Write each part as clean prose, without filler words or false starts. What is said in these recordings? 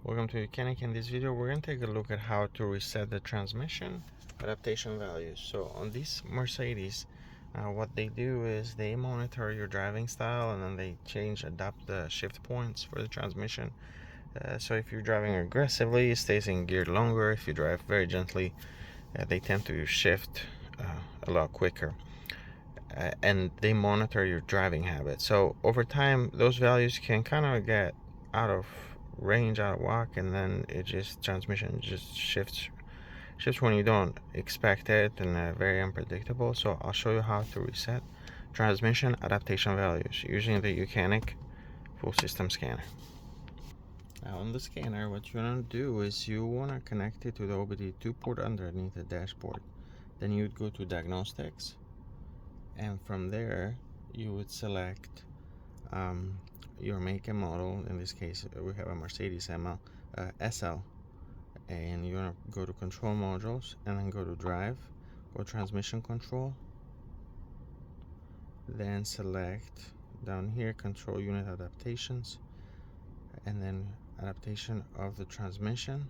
Welcome to YOUCANIC. In this video we're going to take a look at how to reset the transmission adaptation values. So on these Mercedes, what they do is they monitor your driving style and then they adapt the shift points for the transmission. So if you're driving aggressively, it stays in gear longer. If you drive very gently, they tend to shift a lot quicker. And they monitor your driving habits. So over time, those values can kind of get out of range, out of whack, and then transmission just shifts when you don't expect it, and very unpredictable. So I'll show you how to reset transmission adaptation values using the YOUCANIC full system scanner. Now on the scanner, what you want to do is you want to connect it to the OBD2 port underneath the dashboard. Then you would go to diagnostics, and from there you would select your make and model. In this case we have a Mercedes SL, and you want to go to control modules and then go to drive, go transmission control, then select down here control unit adaptations, and then adaptation of the transmission.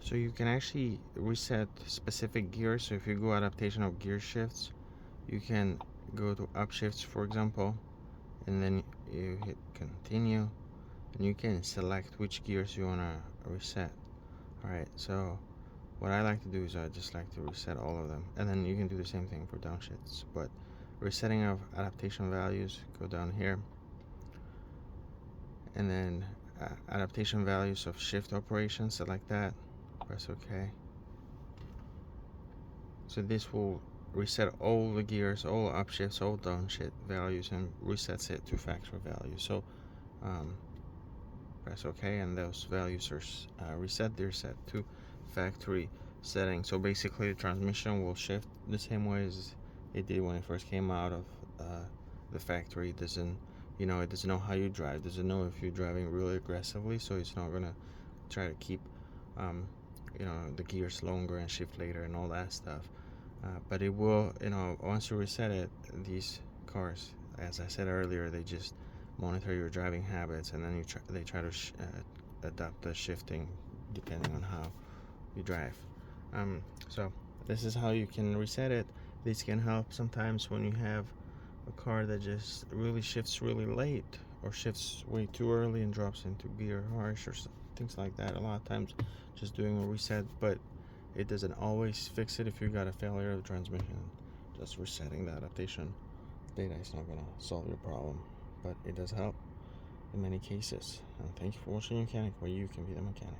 So you can actually reset specific gears. So if you go adaptation of gear shifts, you can go to upshifts, for example, and then you hit continue, and you can select which gears you want to reset. Alright, so what I like to do is I just like to reset all of them, and then you can do the same thing for downshifts. But resetting of adaptation values, go down here, and then adaptation values of shift operations, select that, press OK. So this will reset all the gears, all upshifts, all downshift values, and resets it to factory values. So press OK, and those values are reset. They're set to factory setting. So basically the transmission will shift the same way as it did when it first came out of the factory. It doesn't know how you drive, doesn't know if you're driving really aggressively, so it's not gonna try to keep the gears longer and shift later and all that stuff. But it will, once you reset it, these cars, as I said earlier, they just monitor your driving habits, and then they try to adapt the shifting depending on how you drive. So this is how you can reset it. This can help sometimes when you have a car that just really shifts really late, or shifts way too early and drops into gear harsh, or things like that. A lot of times just doing a reset, but it doesn't always fix it. If you got a failure of the transmission, just resetting the adaptation data is not going to solve your problem, but it does help in many cases. And thank you for watching YOUCANIC, where you can be the mechanic.